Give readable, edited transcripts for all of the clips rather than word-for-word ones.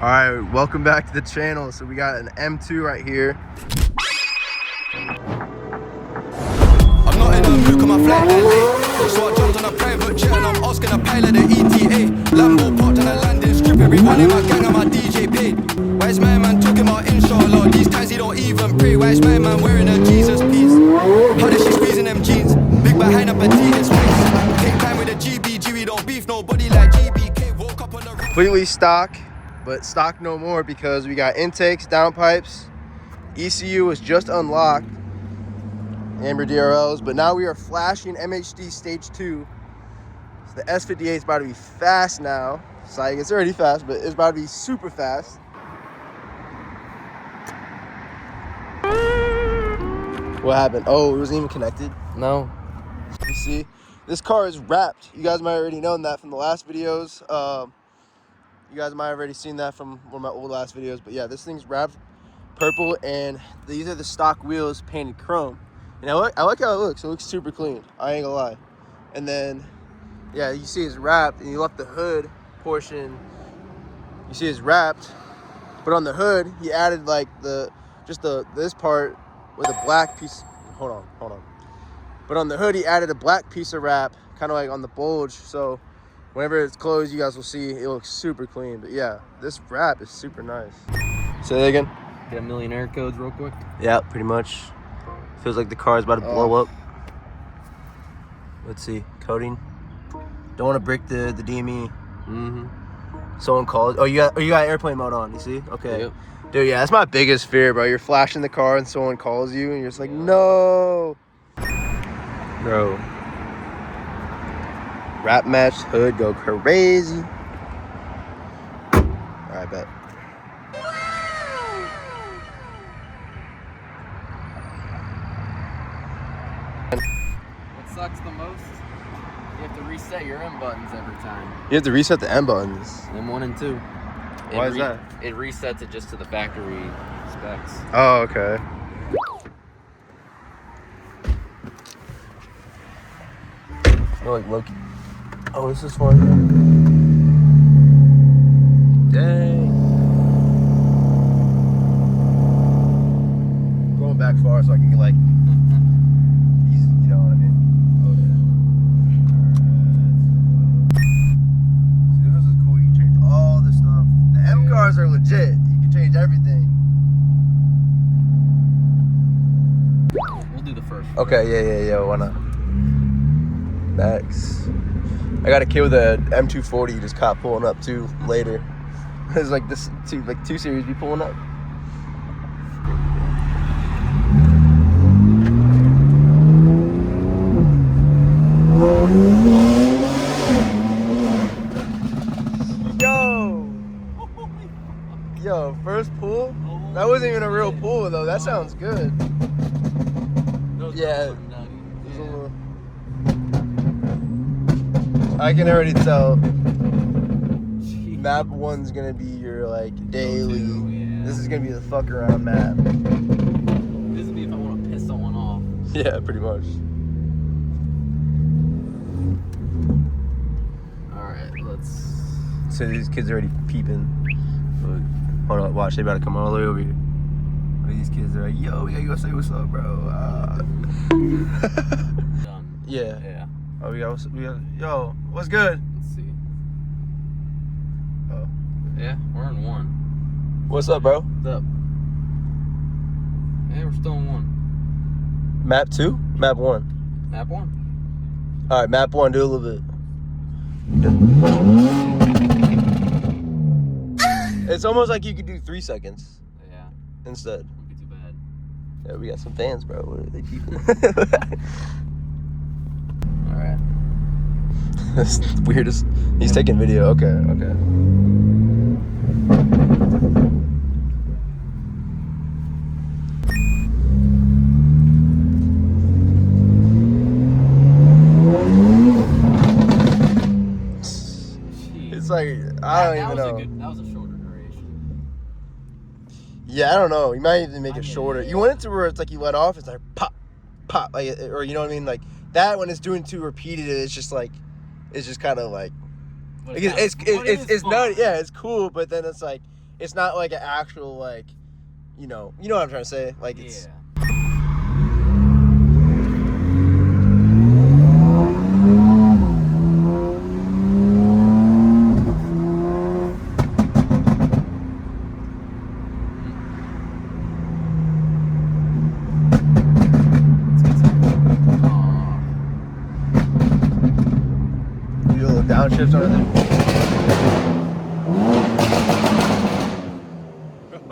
All right, welcome back to the channel. So we got an M2 right here. I'm not in a mood, my flight that late. So I jumped on a private jet and I'm asking a pilot the ETA. Lambo parked on a landing strip, everyone in my gang and my DJ paid. Why is my man talking about inshallah? These times he don't even pray. Why is my man wearing a Jesus piece? How is she squeezing them jeans? Big behind up a T's face. Take time with a GBG, we don't beef nobody like GBK. Woke up on the Completely stock, but stock no more because we got intakes, downpipes. ECU was just unlocked. Amber DRLs, but now we are flashing MHD stage 2. So the S58 is about to be fast now. It's like it's already fast, but it's about to be super fast. What happened? Oh, it wasn't even connected. No. You see, this car is wrapped. You guys might have already known that from the last videos. You guys might have already seen that from one of my old last videos. But yeah, this thing's wrapped purple, and these are the stock wheels painted chrome. And I like how it looks. It looks super clean. I ain't gonna lie. And then, yeah, you see it's wrapped, and you left the hood portion. You see it's wrapped, but on the hood he added like this part with a black piece. Hold on. But on the hood he added a black piece of wrap, kind of like on the bulge. So whenever it's closed, you guys will see it looks super clean. But yeah, this wrap is super nice. Say that again. Get a million air codes real quick. Yeah, pretty much. Feels like the car is about to blow up. Let's see. Coating. Don't want to break the DME. Mm-hmm. Someone called. Oh, you got airplane mode on. You see? Okay. Yep. Dude, yeah, that's my biggest fear, bro. You're flashing the car and someone calls you and you're just like, no. Bro. Wrap match hood go crazy. All right, bet. What sucks the most? You have to reset your M buttons every time. You have to reset the M buttons. M1 and 2. Why is that? It resets it just to the factory specs. Oh, okay. Oh, like Loki. Oh, this is fun. Dang. Going back far so I can get like, you know what I mean? Oh yeah. See, this is cool. You can change all this stuff. The M cars are legit. You can change everything. We'll do the first. Okay, yeah. Why not? Max. I got a kid with a M240 you just caught pulling up too later. It's like this two series be pulling up. Yo, first pull? That wasn't even a real pull though. That sounds good. Yeah. I can already tell map 1's gonna be your like daily. Yeah. This is gonna be the fuck around map. This would be if I want to piss someone off. Yeah, pretty much. Alright, let's. So these kids are already peeping. Look, hold on, watch, they about to come all the way over here. These kids are like, yo, we gotta go say what's up, bro. Done. Yeah. Oh, we got, yo, what's good? Let's see. Oh. Yeah, we're in 1. What's up, bro? What's up? Yeah, we're still in 1. Map 2? Map 1. Map 1. All right, map 1, do a little bit. It's almost like you could do 3 seconds. Yeah. Instead. Won't be too bad. Yeah, we got some fans, bro. What are they peeping? Alright. That's the weirdest. He's taking video. Okay. It's like, I don't even know. That was a shorter duration. Yeah, I don't know. You might even make it shorter. You want it to where it's like you let off, it's like pop, like, or you know what I mean? Like that when it's doing too repeated, it's just like, it's just kind of like, it's nutty. Yeah, it's cool, but then it's like, It's not like an actual like, you know what I'm trying to say. Like it's. Yeah. Do a little downshift on it.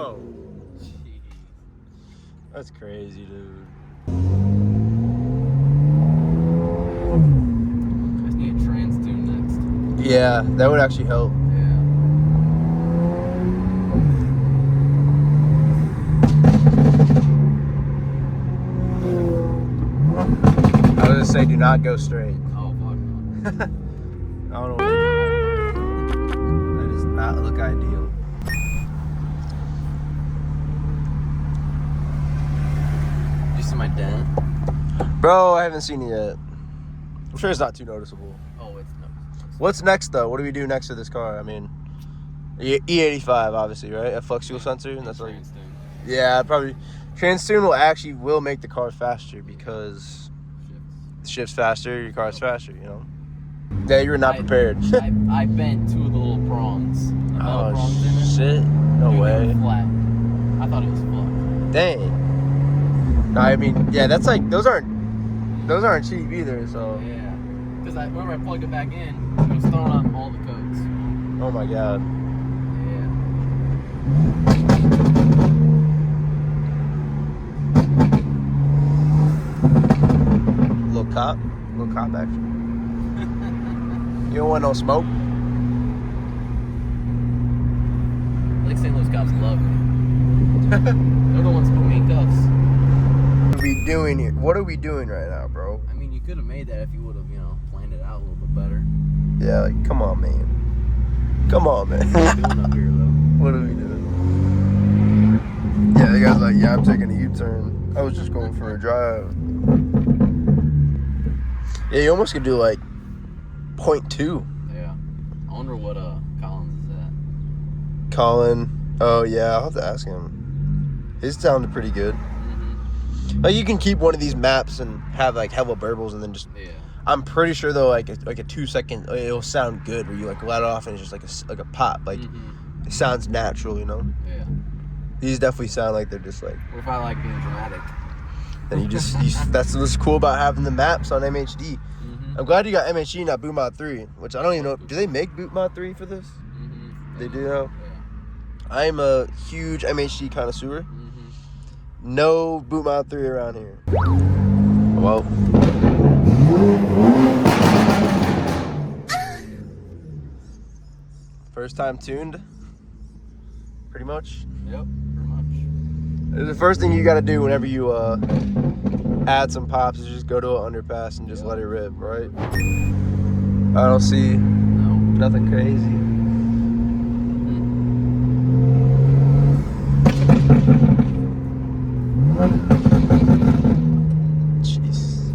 Oh, Jeez. that's crazy, dude. Just need a trans tune next. Yeah, that would actually help. Yeah. I was gonna say, do not go straight. Oh fuck. I don't know. That does not look ideal. You see my dent? Bro, I haven't seen it yet. I'm sure it's not too noticeable. Oh, it's no. What's next though? What do we do next to this car? I mean, E85 obviously, right? A flux fuel sensor, and that's like, Trans tune. yeah, probably. Trans tune will make the car faster because it shifts faster. Your car's faster, you know. Yeah, you were not prepared. I bent two of the little prongs. The metal prongs in it. Shit! No Dude, they way. were flat. I thought it was fucked. Dang. No, I mean, yeah, that's like those aren't cheap either. So. Yeah. Because I remember I plugged it back in, it was throwing out all the codes. Oh my god. Yeah. Little cop action. You don't want no smoke? Like St. Louis cops love me. They're the ones putting me in cuffs. What are we doing here? What are we doing right now, bro? I mean, you could have made that if you would have, planned it out a little bit better. Yeah, like, come on, man. Come on, man. What are we doing up here, though? What are we doing? Yeah, the guy's like, yeah, I'm taking a U-turn. I was just going for a drive. Yeah, you almost could do like 0.2. Yeah. I wonder what Collins is at. Colin. Oh, yeah, I'll have to ask him. His sounded pretty good. Mm-hmm. Like, you can keep one of these maps and have like hella burbles and then just. Yeah. I'm pretty sure though, like a 2-second, it'll sound good where you like let it off and it's just like a pop. Like it sounds natural, you know. Yeah. These definitely sound like they're just like. What if I like being dramatic? Then you that's what's cool about having the maps on MHD. Mm-hmm. I'm glad you got MHD, not Boot Mod 3, which I don't even know. Do they make Boot Mod 3 for this? Mm-hmm. They do now. Yeah. I'm a huge MHD connoisseur. Mm-hmm. No Boot Mod 3 around here. Well. First time tuned. Pretty much. Yep, pretty much. The first thing you got to do whenever you add some pops is just go to an underpass and just let it rip, right? I don't see nothing crazy. Jeez.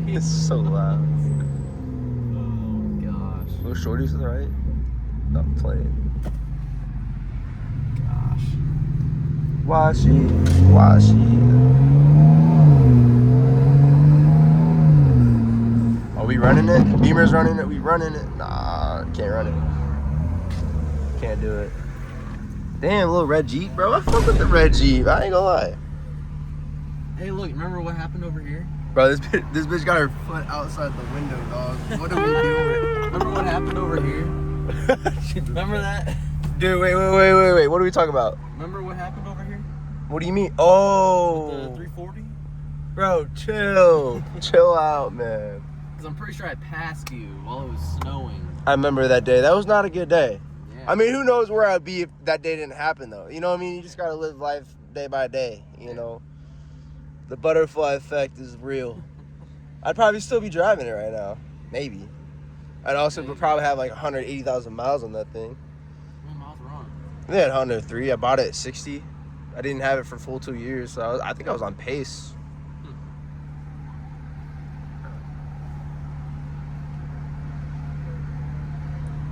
It's so loud. Little shorties to the right. Not playing. Gosh. Washy. Are we running it? Beamer's running it. We running it. Nah, can't run it. Can't do it. Damn, little red Jeep, bro. I fuck with the red Jeep. I ain't gonna lie. Hey, look, remember what happened over here? Bro, this bitch got her foot outside the window, dog. What are we doing? Remember what happened over here? Remember that? Dude, wait. What are we talking about? Remember what happened over here? What do you mean? Oh. The 340? Bro, chill. Chill out, man. Because I'm pretty sure I passed you while it was snowing. I remember that day. That was not a good day. Yeah. I mean, who knows where I'd be if that day didn't happen, though. You know what I mean? You just got to live life day by day, you know? The butterfly effect is real. I'd probably still be driving it right now. Maybe. I'd also probably have like 180,000 miles on that thing. How many miles were on? I think I had 103. I bought it at 60. I didn't have it for full 2 years, so I think I was on pace.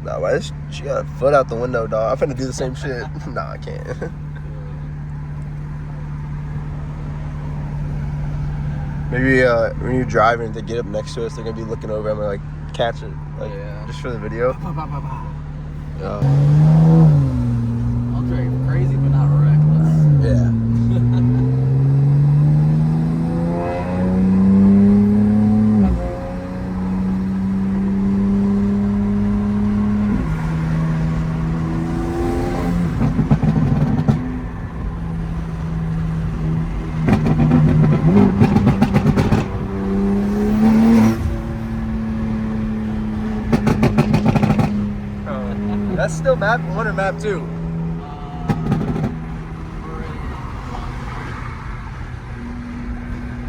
Nah, why is she got a foot out the window, dog? I'm finna do the same shit. Nah, I can't. Maybe when you're driving, they get up next to us, they're gonna be looking over. I'm gonna like catch it, like just for the video. I'll drive crazy, but not reckless. Yeah. That's still map 1 or map 2?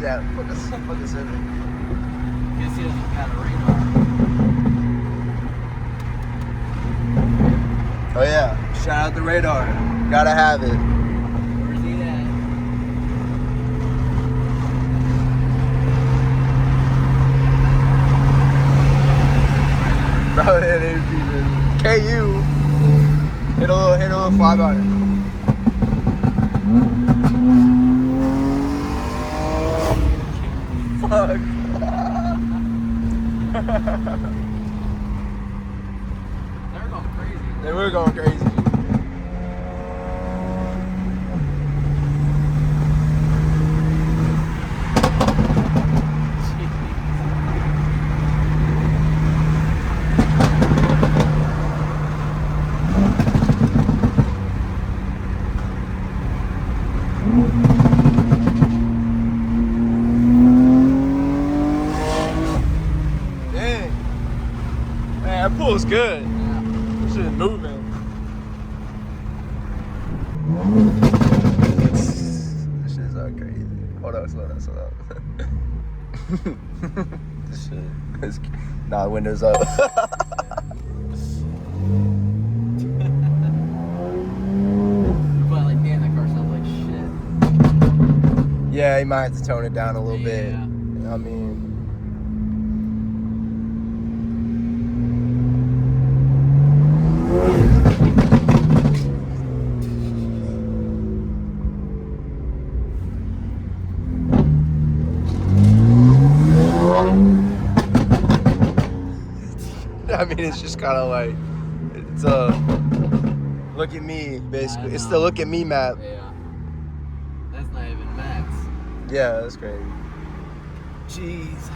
Yeah, put this in. Guess he doesn't have a radar. Oh yeah, shout out the radar. Gotta have it. Where's he at? Bro, it is even. KU. Hit a little fly by it. Fuck. They're going crazy. They were going crazy. Dang. Man, that pool's good. This shit is moving. This shit is crazy. Hold on, slow down. This shit is... Nah, windows up. But like, damn, that car sounds like shit. Yeah, you might have to tone it down a little bit. Yeah. I mean... I mean, it's just kind of like, it's a look at me, basically. It's the look at me map. Yeah. That's not even max. Yeah, that's crazy. Jeez.